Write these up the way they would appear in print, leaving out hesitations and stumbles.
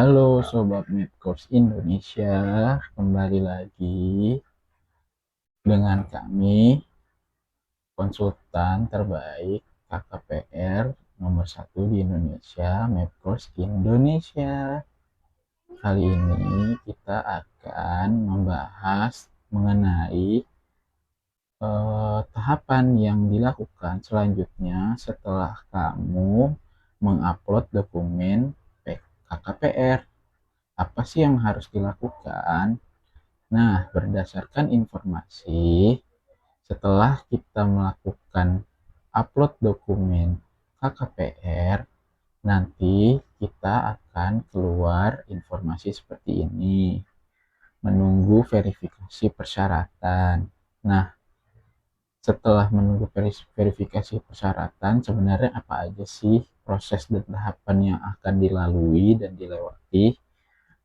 Halo Sobat Medcourse Indonesia, kembali lagi dengan kami, konsultan terbaik KKPR nomor 1 di Indonesia, Medcourse Indonesia. Kali ini kita akan membahas mengenai tahapan yang dilakukan selanjutnya setelah kamu mengupload dokumen KKPR. Apa sih yang harus dilakukan? Nah, berdasarkan informasi, setelah kita melakukan upload dokumen KKPR, nanti kita akan keluar informasi seperti ini. Menunggu verifikasi persyaratan. Nah, setelah menunggu verifikasi persyaratan, sebenarnya apa aja sih proses dan tahapan yang akan dilalui dan dilewati?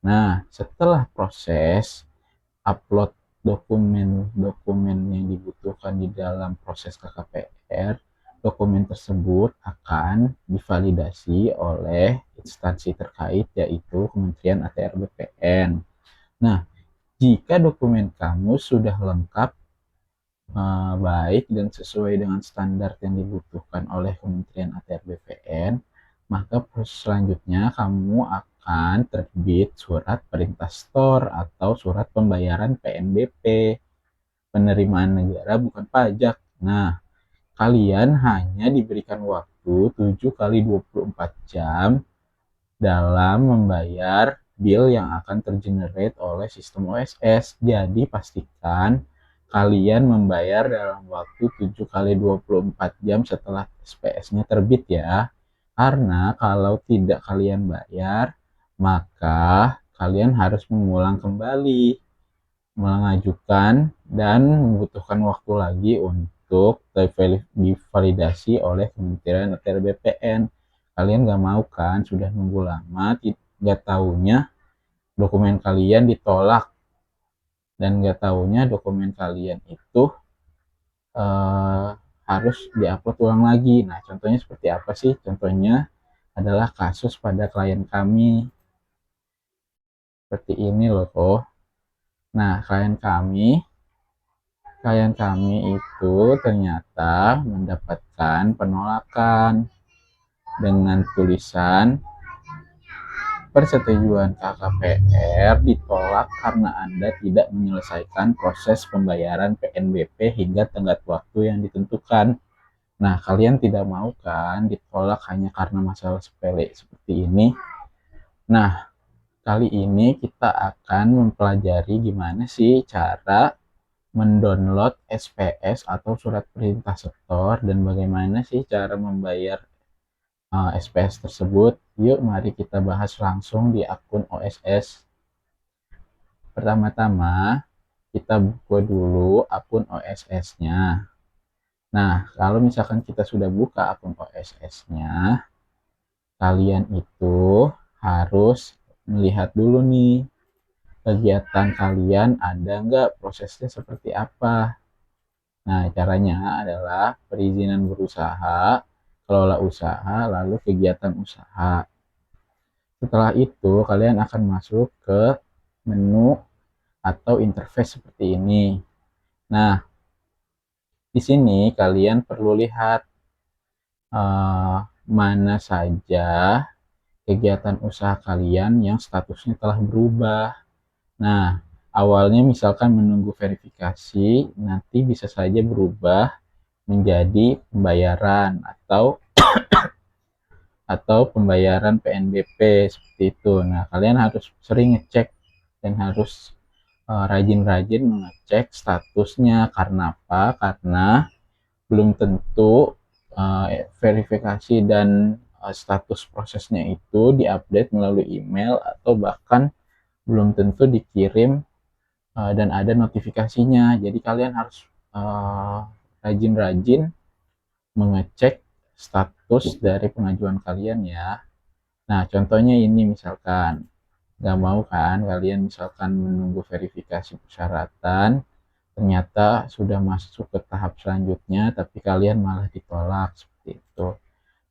Nah, setelah proses upload dokumen-dokumen yang dibutuhkan di dalam proses KKPR, dokumen tersebut akan divalidasi oleh instansi terkait, yaitu Kementerian ATR BPN. Nah, jika dokumen kamu sudah lengkap, baik dan sesuai dengan standar yang dibutuhkan oleh Kementerian ATR BPN, maka proses selanjutnya kamu akan terbit surat perintah store atau surat pembayaran PNBP, penerimaan negara bukan pajak. Nah, kalian hanya diberikan waktu 7 kali 24 jam dalam membayar bill yang akan tergenerate oleh sistem OSS. Jadi pastikan kalian membayar dalam waktu 7 kali 24 jam setelah SPS-nya terbit ya. Karena kalau tidak kalian bayar, maka kalian harus mengulang kembali, mengajukan dan membutuhkan waktu lagi untuk divalidasi oleh Kementerian ATR BPN. Kalian gak mau kan, sudah nunggu lama, gak taunya dokumen kalian ditolak, dan gak taunya dokumen kalian itu harus diupload ulang lagi. Nah, contohnya seperti apa sih? Contohnya adalah kasus pada klien kami. Seperti ini loh. Nah, klien kami itu ternyata mendapatkan penolakan dengan tulisan persetujuan KKPR ditolak karena Anda tidak menyelesaikan proses pembayaran PNBP hingga tenggat waktu yang ditentukan. Nah, kalian tidak mau kan ditolak hanya karena masalah sepele seperti ini? Nah, kali ini kita akan mempelajari gimana sih cara mendownload SPS atau surat perintah setor dan bagaimana sih cara membayar SPS tersebut. Yuk mari kita bahas langsung di akun OSS. Pertama-tama kita buka dulu akun OSS-nya. Nah, kalau misalkan kita sudah buka akun OSS-nya, kalian itu harus melihat dulu nih kegiatan kalian ada nggak, prosesnya seperti apa. Nah, caranya adalah perizinan berusaha, kelola usaha, lalu kegiatan usaha. Setelah itu, kalian akan masuk ke menu atau interface seperti ini. Nah, di sini kalian perlu lihat mana saja kegiatan usaha kalian yang statusnya telah berubah. Nah, awalnya misalkan menunggu verifikasi, nanti bisa saja berubah menjadi pembayaran atau pembayaran PNBP seperti itu. Nah, kalian harus sering ngecek dan harus rajin-rajin mengecek statusnya. Karena apa? Karena belum tentu verifikasi dan status prosesnya itu diupdate melalui email atau bahkan belum tentu dikirim dan ada notifikasinya. Jadi kalian harus rajin-rajin mengecek status dari pengajuan kalian ya. Nah, contohnya ini misalkan nggak mau kan kalian misalkan menunggu verifikasi persyaratan, ternyata sudah masuk ke tahap selanjutnya tapi kalian malah ditolak seperti itu.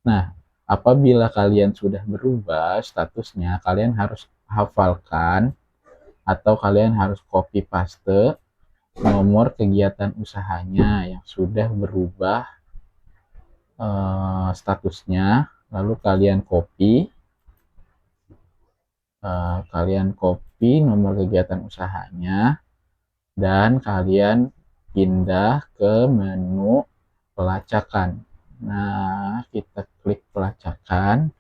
Nah, apabila kalian sudah berubah statusnya, kalian harus hafalkan atau kalian harus copy paste nomor kegiatan usahanya yang sudah berubah statusnya, lalu kalian copy nomor kegiatan usahanya dan kalian pindah ke menu pelacakan. Nah, kita klik pelacakan.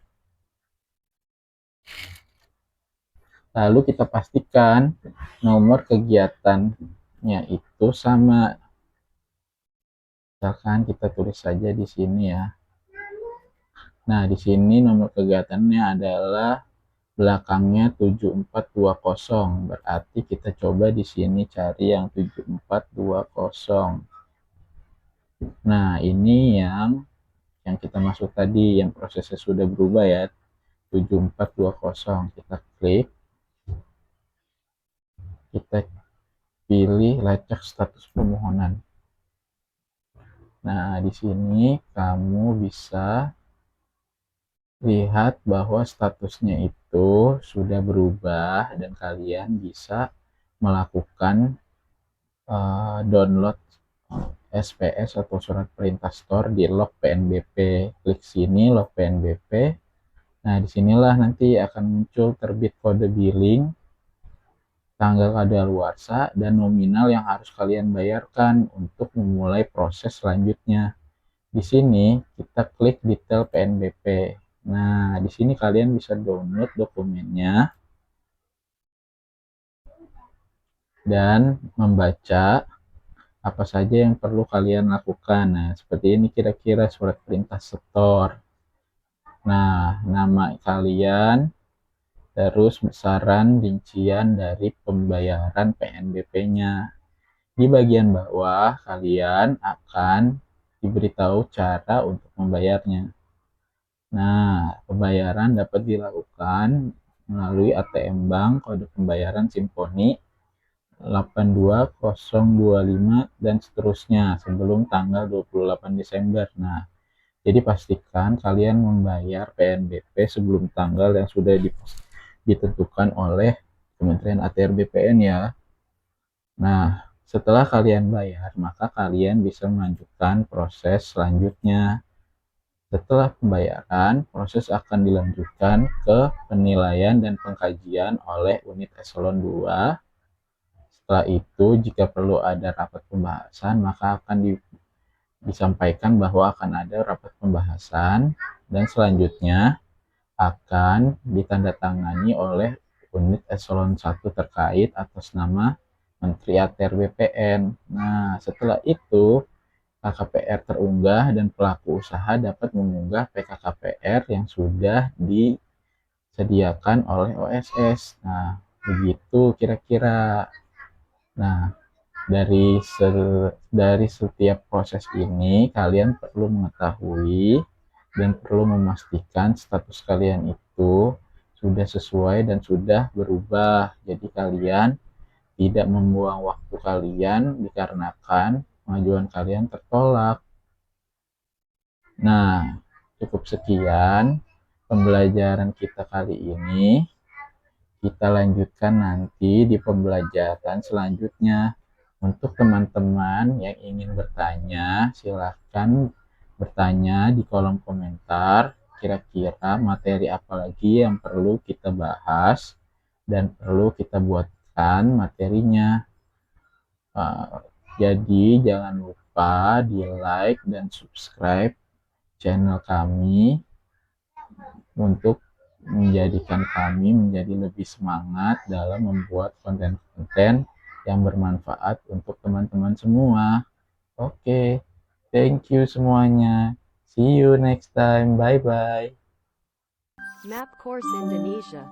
Lalu kita pastikan nomor kegiatannya itu sama. Misalkan kita tulis saja di sini ya. Nah, di sini nomor kegiatannya adalah belakangnya 7420. Berarti kita coba di sini cari yang 7420. Nah, ini yang kita masuk tadi, yang prosesnya sudah berubah ya, 7420. Kita klik, kita pilih lacak status permohonan. Nah, di sini kamu bisa lihat bahwa statusnya itu sudah berubah dan kalian bisa melakukan download SPS atau surat perintah store di log PNBP. Klik sini log PNBP. Nah, disinilah nanti akan muncul terbit kode billing, tanggal kadaluarsa, dan nominal yang harus kalian bayarkan untuk memulai proses selanjutnya. Di sini kita klik detail PNBP. Nah, di sini kalian bisa download dokumennya dan membaca apa saja yang perlu kalian lakukan. Nah, seperti ini kira-kira surat perintah store. Nah, nama kalian, terus besaran rincian dari pembayaran PNBP-nya. Di bagian bawah, kalian akan diberitahu cara untuk membayarnya. Nah, pembayaran dapat dilakukan melalui ATM Bank, kode pembayaran Simponi 82025 dan seterusnya sebelum tanggal 28 Desember. Nah, jadi pastikan kalian membayar PNBP sebelum tanggal yang sudah ditentukan oleh Kementerian ATR BPN ya. Nah, setelah kalian bayar, maka kalian bisa melanjutkan proses selanjutnya. Setelah pembayaran, proses akan dilanjutkan ke penilaian dan pengkajian oleh unit eselon 2. Setelah itu, jika perlu ada rapat pembahasan, maka akan disampaikan bahwa akan ada rapat pembahasan dan selanjutnya akan ditandatangani oleh unit eselon 1 terkait atas nama Menteri ATR BPN. Nah, setelah itu KKPR terunggah dan pelaku usaha dapat mengunggah PKKPR yang sudah disediakan oleh OSS. Nah, begitu kira-kira. Nah, dari setiap proses ini kalian perlu mengetahui dan perlu memastikan status kalian itu sudah sesuai dan sudah berubah. Jadi kalian tidak membuang waktu kalian dikarenakan pengajuan kalian tertolak. Nah, cukup sekian pembelajaran kita kali ini. Kita lanjutkan nanti di pembelajaran selanjutnya. Untuk teman-teman yang ingin bertanya, silahkan bertanya di kolom komentar. Kira-kira materi apa lagi yang perlu kita bahas dan perlu kita buatkan materinya. Jadi jangan lupa di like dan subscribe channel kami untuk menjadikan kami menjadi lebih semangat dalam membuat konten-konten yang bermanfaat untuk teman-teman semua. Oke, thank you semuanya. See you next time. Bye-bye. Map Course Indonesia